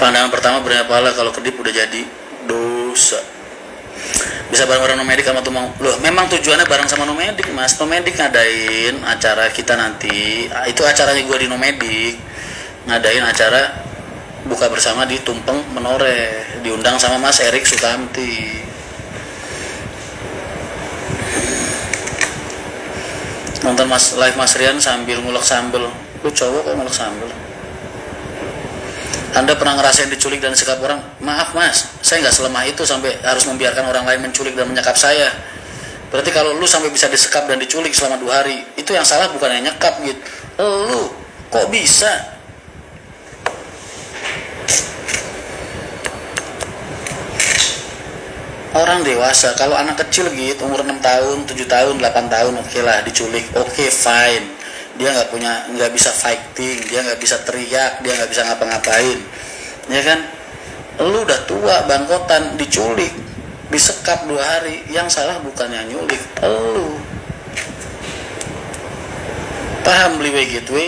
Pandangan pertama berani pala, kalau kedip udah jadi dosa. Bisa bareng-bareng nomadik sama Tumang. Loh, memang tujuannya bareng sama nomadik, Mas. Nomadik ngadain acara kita nanti. Itu acaranya gue di nomadik. Ngadain acara buka bersama di Tumpeng Menoreh. Diundang sama Mas Erik Sukamti. Nonton live Mas Rian sambil ngulek sambel. Lu cowok kok ngulek sambel? Anda pernah ngerasain diculik dan disekap orang? Maaf Mas, saya nggak selemah itu sampai harus membiarkan orang lain menculik dan menyekap saya. Berarti kalau lu sampai bisa disekap dan diculik selama 2 hari, itu yang salah bukan yang nyekap gitu. Lu kok bisa? Orang dewasa, kalau anak kecil gitu umur 6 tahun, 7 tahun, 8 tahun oke lah diculik, oke fine. Dia nggak bisa fighting, dia nggak bisa teriak, dia nggak bisa ngapa-ngapain, ya kan? Lu udah tua bangkotan diculik, disekap 2 hari, yang salah bukan yang nyulik, lu. Paham beli gitu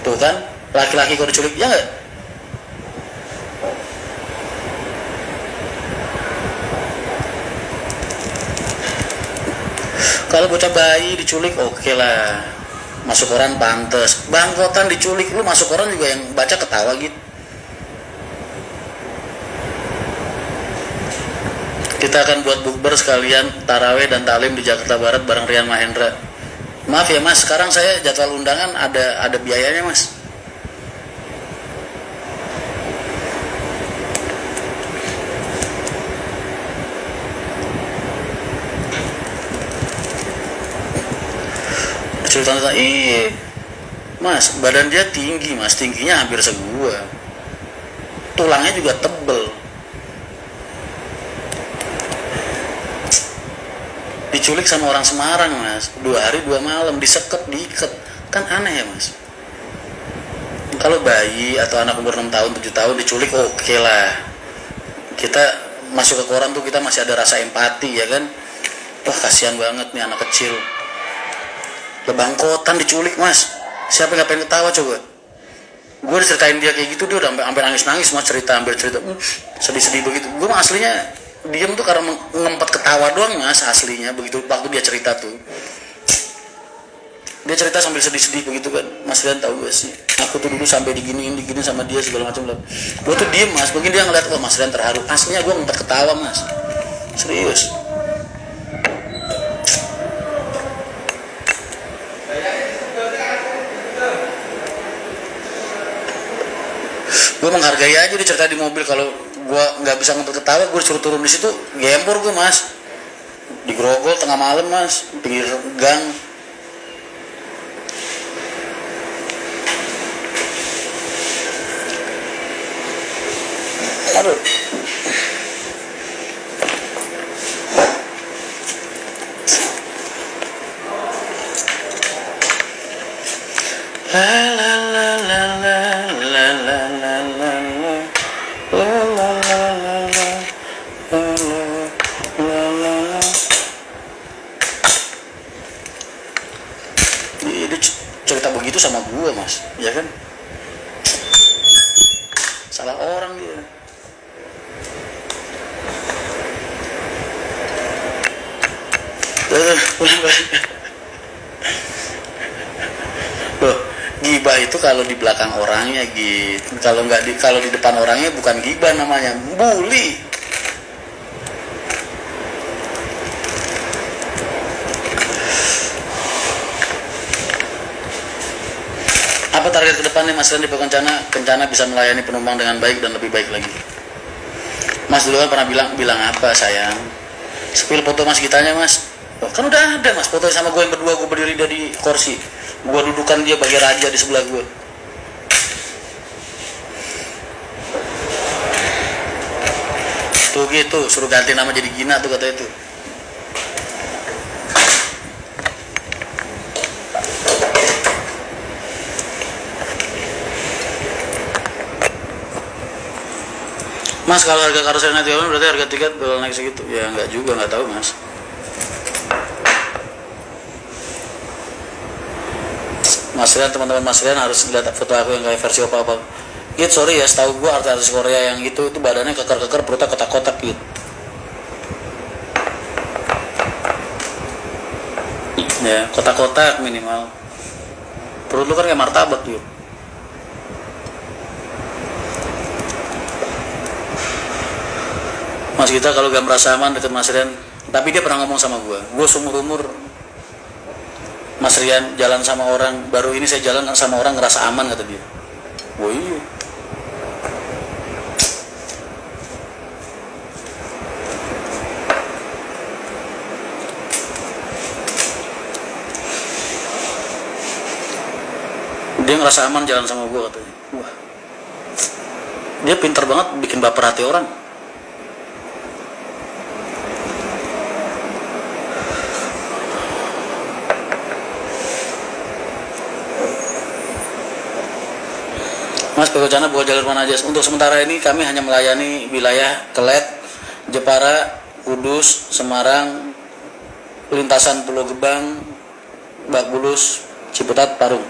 tuh kan? Laki-laki kok diculik, ya nggak? Kalau bocah bayi diculik oke lah, masuk koran pantes. Bangkotan diculik, lu masuk koran juga yang baca ketawa gitu. Kita akan buat bukber sekalian taraweh dan talim di Jakarta Barat bareng Rian Mahendra. Maaf ya Mas, sekarang saya jadwal undangan ada biayanya Mas. Cerita Mas, badan dia tinggi Mas, tingginya hampir segua, tulangnya juga tebel. Diculik sama orang Semarang Mas, 2 hari 2 malam, diiket, kan aneh ya Mas. Kalau bayi atau anak umur 6 tahun 7 tahun diculik oke lah, kita masuk ke koran tuh kita masih ada rasa empati ya kan. Wah kasihan banget nih anak kecil. Bangkotan diculik Mas, siapa yang gak pengen ketawa coba? Gue diceritain dia kayak gitu, dia udah sampai nangis Mas, hampir cerita sedih-sedih begitu. Gue mah aslinya diem tuh karena ngempet ketawa doang Mas, aslinya begitu waktu dia cerita tuh. Dia cerita sambil sedih-sedih begitu kan. Mas Rian tahu gak sih, aku tuh dulu sampai diginiin sama dia segala macam. Gue tuh diem Mas, mungkin dia ngeliat wah Mas Rian terharu. Aslinya gue ngempet ketawa Mas, serius. Gue menghargai aja dia cerita di mobil. Kalau gue nggak bisa ngempet ketawa, gue disuruh turun di situ, gempor gue Mas, di Grogol tengah malam Mas, pinggir gang. Aduh. Cerita begitu sama gue Mas, ya kan? Salah orang dia. Loh, gibah itu kalau di belakang orangnya gitu. Kalau di depan orangnya bukan gibah namanya, bully. Apa target ke depannya Mas Rian di Kencana bisa melayani penumpang dengan baik dan lebih baik lagi? Mas dulu kan pernah bilang apa sayang? Spill foto Mas Gitanya Mas. Oh, kan udah ada Mas foto sama gue yang berdua, gue berdiri di kursi, gue dudukan dia bagi raja di sebelah gue. Tuh gitu, suruh ganti nama jadi Gina tuh kata itu. Mas kalau harga karoseri naik berarti harga tiket bakal naik segitu? Ya enggak juga, nggak tahu Mas. Mas Rian, teman-teman Mas Rian harus lihat foto aku yang kayak versi apa-apa. Sorry ya, setahu gua artis Korea yang itu badannya keker-keker, perutnya kotak-kotak gitu. Ya, kotak-kotak minimal. Perut lu kan kayak martabak gitu. Mas kita kalau gak merasa aman deket Mas Rian, tapi dia pernah ngomong sama gue seumur umur Mas Rian jalan sama orang, baru ini saya jalan sama orang ngerasa aman, kata dia. Oh iya. Dia ngerasa aman jalan sama gue, katanya. Wah, dia pinter banget bikin baper hati orang. Mas Pekocana buat jalur mana aja? Untuk sementara ini kami hanya melayani wilayah Kelet, Jepara, Kudus, Semarang, lintasan Pulau Gebang, Bak Bulus, Ciputat, Parung.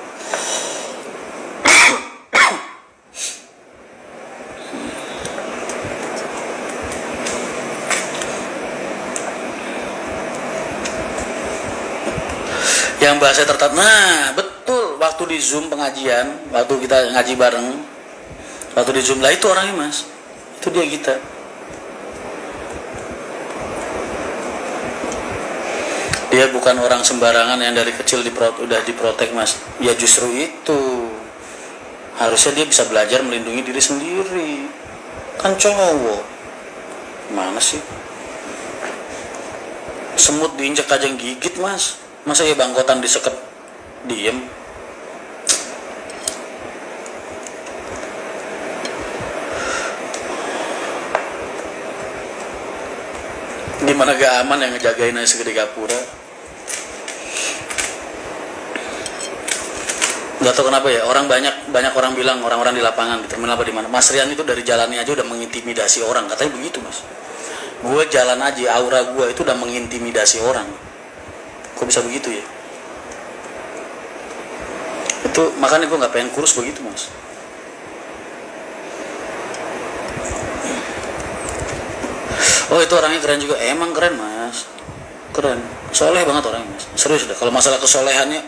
Yang bahasa tertat, nah betul, waktu di Zoom pengajian, waktu kita ngaji bareng, waktu di Zoom lah itu orangnya Mas, itu dia kita. Dia bukan orang sembarangan yang dari kecil udah diprotek Mas. Ya justru itu, harusnya dia bisa belajar melindungi diri sendiri, kan cowok. Mana sih, semut diinjak aja gigit Mas. Masa ya bangkotan disekep diem? Gimana gak aman yang ngejagain aja segede gapura? Gak tau kenapa ya, banyak orang bilang, orang-orang di lapangan di terminal apa di mana, Mas Rian itu dari jalannya aja udah mengintimidasi orang, katanya begitu Mas. Gue jalan aja, aura gue itu udah mengintimidasi orang. Kok bisa begitu ya? Itu makanya gue nggak pengen kurus begitu Mas. Oh itu orangnya keren juga, emang keren Mas, keren, soleh banget orangnya Mas, serius dah. Kalau masalah kesolehannya,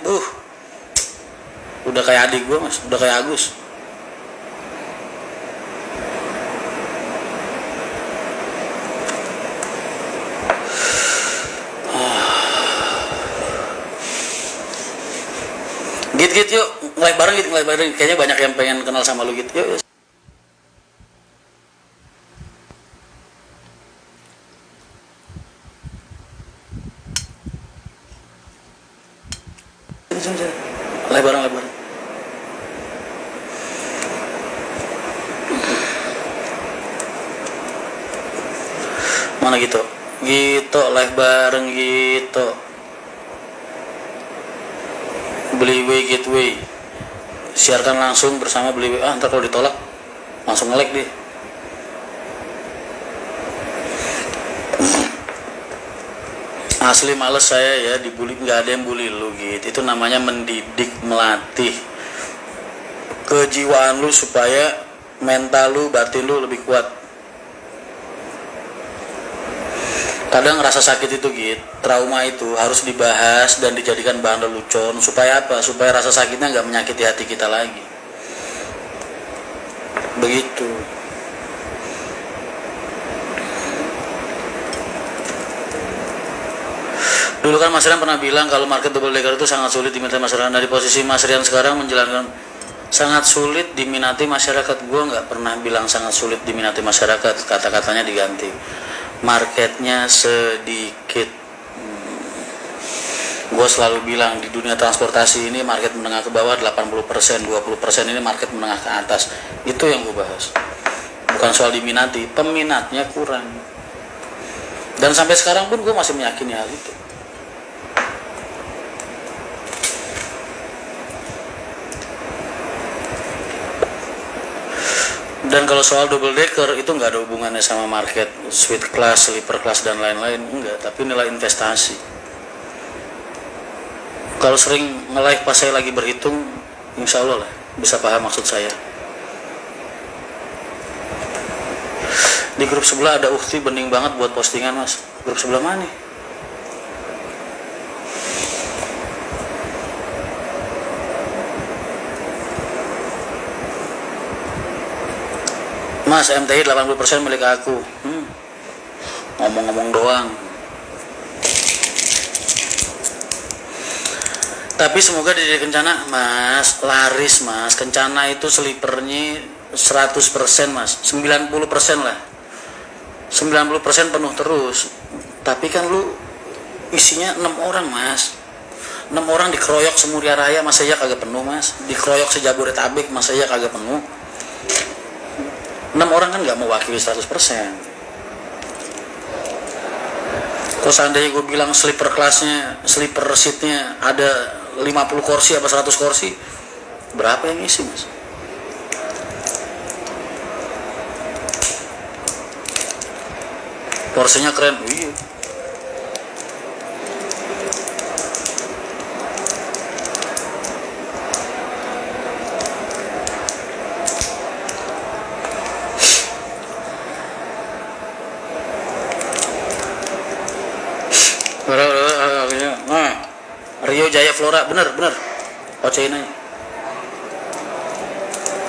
udah kayak adik gue Mas, udah kayak Agus. Git yuk, nge-live bareng. Kayaknya banyak yang pengen kenal sama lu gitu. Yuk. Live bareng. Mana gitu? Gitu, live bareng gitu. Beliway Gateway, siarkan langsung bersama Beliway. Ntar kalau ditolak langsung nge-lag deh. Asli males saya ya dibully, nggak ada yang bully lu gitu. Itu namanya mendidik, melatih kejiwaan lu supaya mental lu, batin lu lebih kuat. Kadang rasa sakit itu gitu, trauma itu harus dibahas dan dijadikan bahan lelucon supaya apa? Supaya rasa sakitnya nggak menyakiti hati kita lagi. Begitu. Dulu kan Mas Rian pernah bilang kalau market double decker itu sangat sulit diminati masyarakat. Dari posisi Mas Rian sekarang menjalankan sangat sulit diminati masyarakat. Gue nggak pernah bilang sangat sulit diminati masyarakat, kata-katanya diganti. Marketnya sedikit. Gue selalu bilang di dunia transportasi ini market menengah ke bawah 80%, 20% ini market menengah ke atas. Itu yang gue bahas. Bukan soal diminati, peminatnya kurang. Dan sampai sekarang pun gue masih meyakini hal itu. Dan kalau soal double decker itu nggak ada hubungannya sama market suite class, sleeper class dan lain-lain, enggak, tapi nilai investasi. Kalau sering nge-live pas saya lagi berhitung, insya Allah lah bisa paham maksud saya. Di grup sebelah ada Ukti bening banget buat postingan mas. Grup sebelah mana? Mas, MTI 80% milik aku. Ngomong-ngomong doang. Tapi semoga di Kencana mas, laris mas. Kencana itu selipernya 100% mas, 90% lah. 90% penuh terus. Tapi kan lu isinya 6 orang mas. 6 orang dikeroyok semuria raya, masa ya kagak penuh mas. Dikeroyok sejabodetabek, masa ya kagak penuh. 6 orang kan gak mewakili 100%. Kalau seandainya gue bilang sleeper kelasnya, sleeper seatnya ada 50 kursi apa 100 kursi, berapa yang isi mas? Porsinya keren, iya. Nah, Rio Jaya Flora, bener. Ocein aja.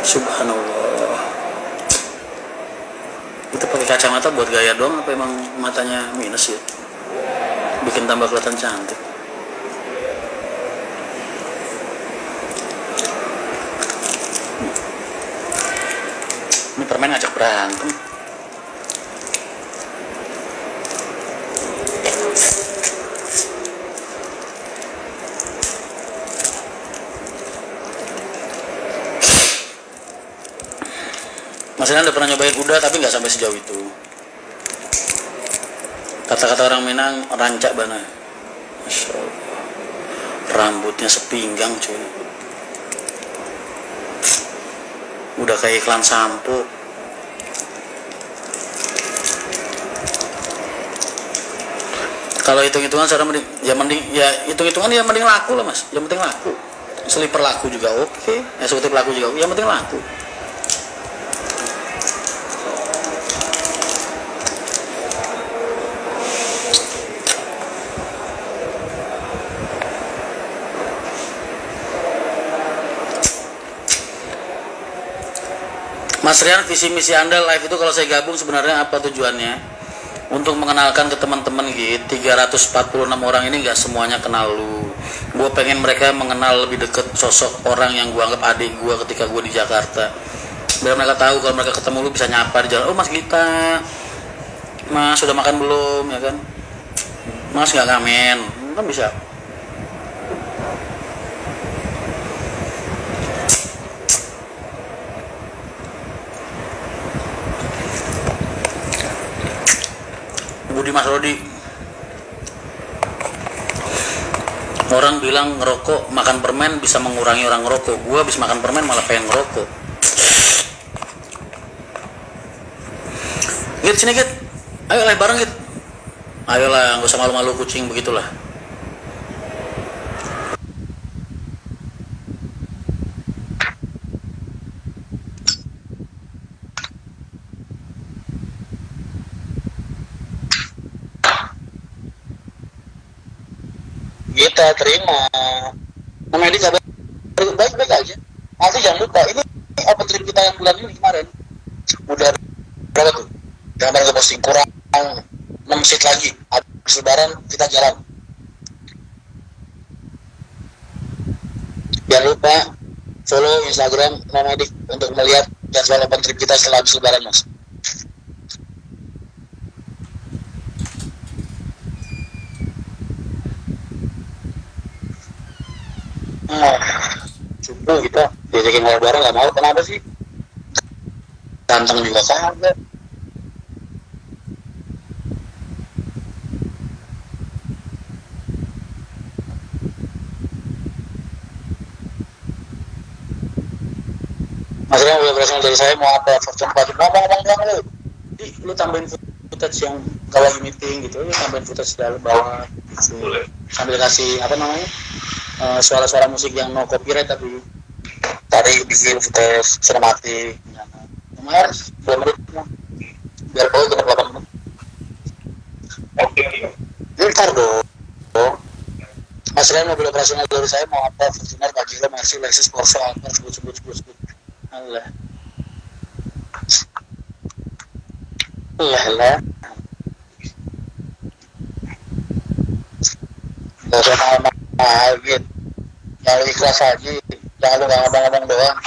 Subhanallah. Itu pakai kacamata buat gaya doang apa emang matanya minus ya? Bikin tambah kelihatan cantik. Ini permen ngajak berantem. Mas Inan udah pernah nyobain kuda tapi nggak sampai sejauh itu. Kata-kata orang Minang, rancak bana. Masya Allah. Rambutnya sepinggang cuy. Udah kayak iklan sampo. Kalau hitung-hitungan sekarang mending hitung-hitungan ya mending laku lah mas. Yang penting laku. Sleeper laku juga oke. Eksekutif laku juga. Yang penting laku. Mas Rian, visi misi Anda live itu kalau saya gabung sebenarnya apa tujuannya? Untuk mengenalkan ke teman-teman gitu. 346 orang ini nggak semuanya kenal lu. Gue pengen mereka mengenal lebih deket sosok orang yang gue anggap adik gue ketika gue di Jakarta. Biar mereka tahu kalau mereka ketemu lu bisa nyapa di jalan. Oh Mas Gita, Mas sudah makan belum ya kan? Mas nggak ngamen, kan bisa. Budi Mas Rodi, orang bilang ngerokok makan permen bisa mengurangi orang ngerokok. Gue habis makan permen malah pengen ngerokok. Git sini Git, ayo lah bareng Git. Ayolah, nggak usah malu-malu kucing begitulah. Kita terima. Namanya dia kabar baik-baik aja. Nanti jangan lupa ini open trip kita yang bulan ini kemarin udah berapa tuh? Jangan lupa posting kurang 6 seat lagi. Habis lebaran kita jalan. Jangan lupa follow Instagram Nomadik untuk melihat jadwal open trip kita setelah habis lebaran mas. Subuh kita diajakin lebaran nggak mau, kenapa sih? Ganteng juga kagak. Mas Rian udah berhasil dari saya mau apa? Cepat ngomong doang lu. Jadi lu tambahin footage yang kalau lagi meeting gitu, lu tambahin footage dari bawah. Boleh. Sambil kasih apa namanya? Suara-suara musik yang no copyright tapi tadi bikin footage sinematik. Lumayan 2 menit. biar kau genap 8 menit. Oke. Ntar dong. Mas Rian, mobil operasional dari saya mau apa? Fortuner, Pajero, Mercy, Lexus, Porsche, Alphard, sebut. Allah. Lah. Gak usah mahal-mahal gitu. Yang lu ikhlas aja. Jangan lu gak abang-abang doang.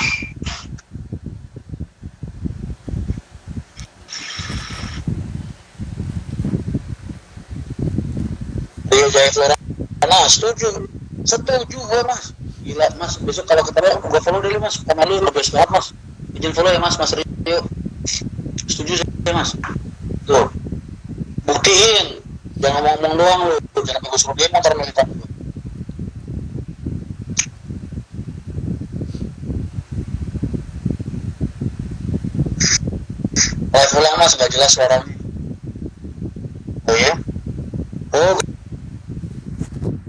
Rio Jaya Flora. Nah, setuju gue mas. Gila mas, besok kalau ketemu gue follow dulu mas. Karena lu best banget mas. Izin follow ya mas Rio. Setuju saya mas. Tuh, buktiin. Jangan ngomong doang lu. Jangan bagus suruh dia motor militan lu. Live ulang mas, gak jelas suaranya. Oh ya? Oh